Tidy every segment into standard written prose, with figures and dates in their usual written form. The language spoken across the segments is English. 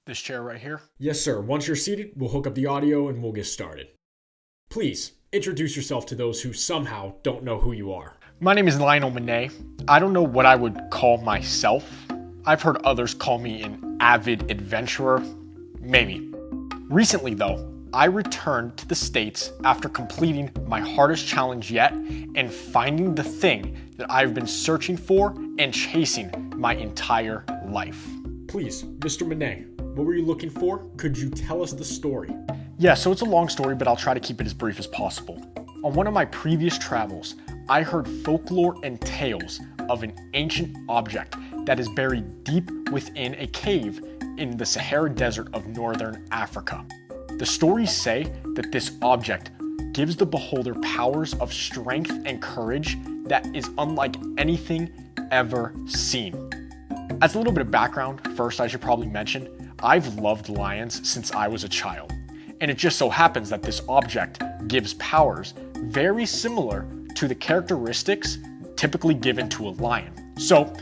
This chair right here? Yes, sir. Once you're seated, we'll hook up the audio and we'll get started. Please, introduce yourself to those who somehow don't know who you are. My name is Lionel Manet. I don't know what I would call myself. I've heard others call me an avid adventurer. Maybe. Recently, though, I returned to the States after completing my hardest challenge yet and finding the thing that I've been searching for and chasing my entire life. Please, Mr. Manet, what were you looking for? Could you tell us the story? Yeah, so it's a long story, but I'll try to keep it as brief as possible. On one of my previous travels, I heard folklore and tales of an ancient object that is buried deep within a cave in the Sahara Desert of northern Africa. The stories say that this object gives the beholder powers of strength and courage that is unlike anything ever seen. As a little bit of background, first I should probably mention, I've loved lions since I was a child. And it just so happens that this object gives powers very similar to the characteristics typically given to a lion. So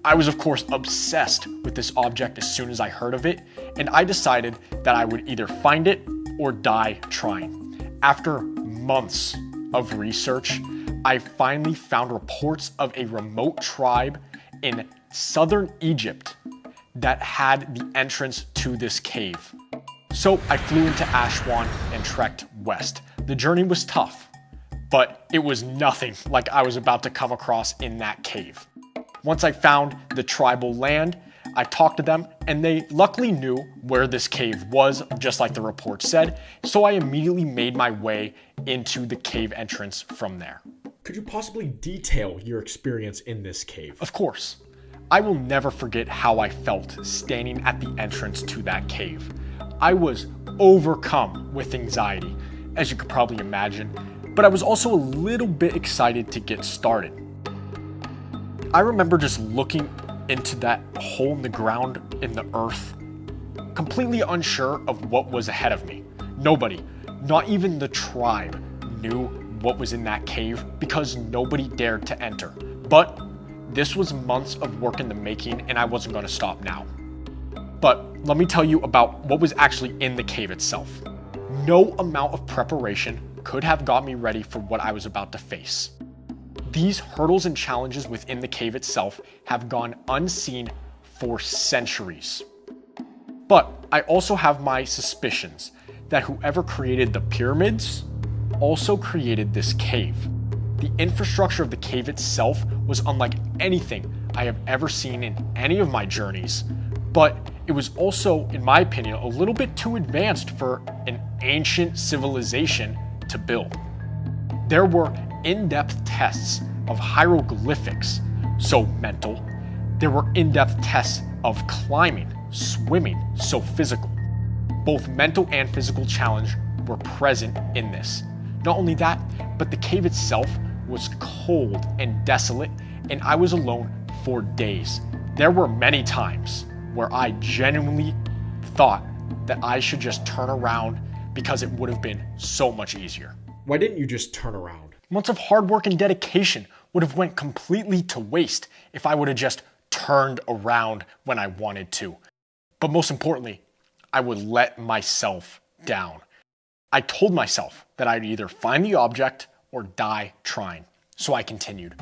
I was of course obsessed with this object as soon as I heard of it, and I decided that I would either find it or die trying. After months of research, I finally found reports of a remote tribe in southern Egypt that had the entrance to this cave. So I flew into Aswan and trekked west. The journey was tough, but it was nothing like I was about to come across in that cave. Once I found the tribal land, I talked to them and they luckily knew where this cave was, just like the report said, so I immediately made my way into the cave entrance from there. Could you possibly detail your experience in this cave? Of course. I will never forget how I felt standing at the entrance to that cave. I was overcome with anxiety, as you could probably imagine, but I was also a little bit excited to get started. I remember just looking into that hole in the ground in the earth, completely unsure of what was ahead of me. Nobody, not even the tribe, knew what was in that cave because nobody dared to enter. But this was months of work in the making and I wasn't going to stop now. But let me tell you about what was actually in the cave itself. No amount of preparation could have got me ready for what I was about to face. These hurdles and challenges within the cave itself have gone unseen for centuries. But I also have my suspicions that whoever created the pyramids also created this cave. The infrastructure of the cave itself was unlike anything I have ever seen in any of my journeys, but it was also, in my opinion, a little bit too advanced for an ancient civilization to build. There were in-depth tests of hieroglyphics, so mental. There were in-depth tests of climbing, swimming, so physical. Both mental and physical challenge were present in this. Not only that, but the cave itself was cold and desolate, and I was alone for days. There were many times where I genuinely thought that I should just turn around because it would have been so much easier. Why didn't you just turn around? Months of hard work and dedication would have went completely to waste if I would have just turned around when I wanted to. But most importantly, I would let myself down. I told myself that I'd either find the object or die trying, so I continued.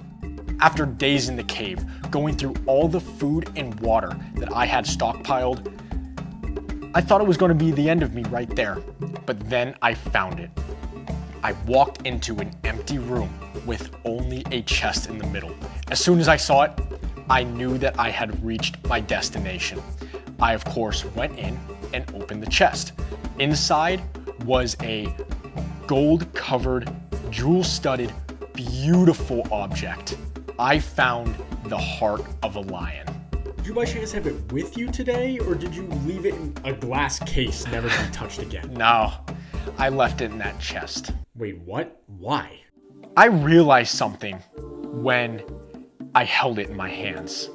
After days in the cave, going through all the food and water that I had stockpiled, I thought it was going to be the end of me right there, but then I found it. I walked into an empty room with only a chest in the middle. As soon as I saw it, I knew that I had reached my destination. I, of course, went in and opened the chest. Inside was a gold-covered, jewel-studded, beautiful object. I found the heart of a lion. Did you by chance have it with you today, or did you leave it in a glass case, never to be touched again? No, I left it in that chest. Wait, what? Why? I realized something when I held it in my hands.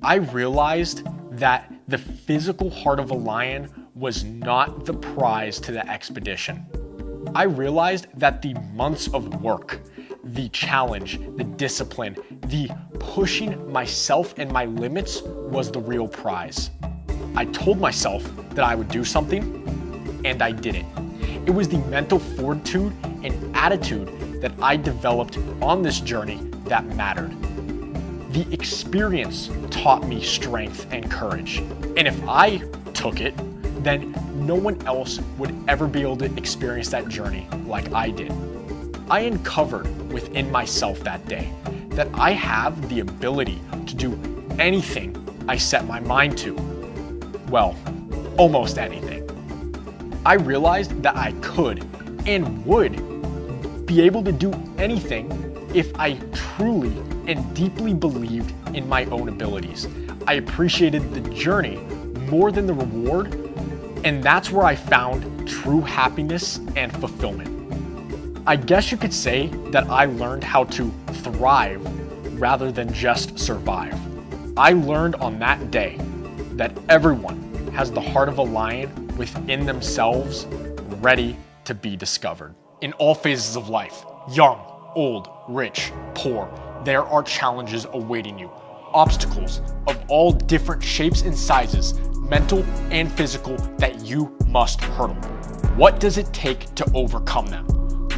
I realized that the physical heart of a lion was not the prize to the expedition. I realized that the months of work, the challenge, the discipline, the pushing myself and my limits was the real prize. I told myself that I would do something, and I did it. It was the mental fortitude and attitude that I developed on this journey that mattered. The experience taught me strength and courage. And if I took it, then no one else would ever be able to experience that journey like I did. I uncovered within myself that day that I have the ability to do anything I set my mind to. Well, almost anything. I realized that I could and would be able to do anything if I truly and deeply believed in my own abilities. I appreciated the journey more than the reward, and that's where I found true happiness and fulfillment. I guess you could say that I learned how to thrive rather than just survive. I learned on that day that everyone has the heart of a lion within themselves, ready to be discovered. In all phases of life, young, old, rich, poor, there are challenges awaiting you. Obstacles of all different shapes and sizes, mental and physical, that you must hurdle. What does it take to overcome them?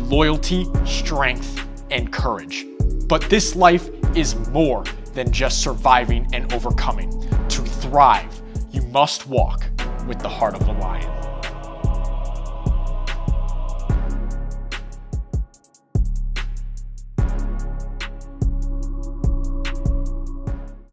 Loyalty, strength, and courage. But this life is more than just surviving and overcoming. To thrive, you must walk with the heart of a lion.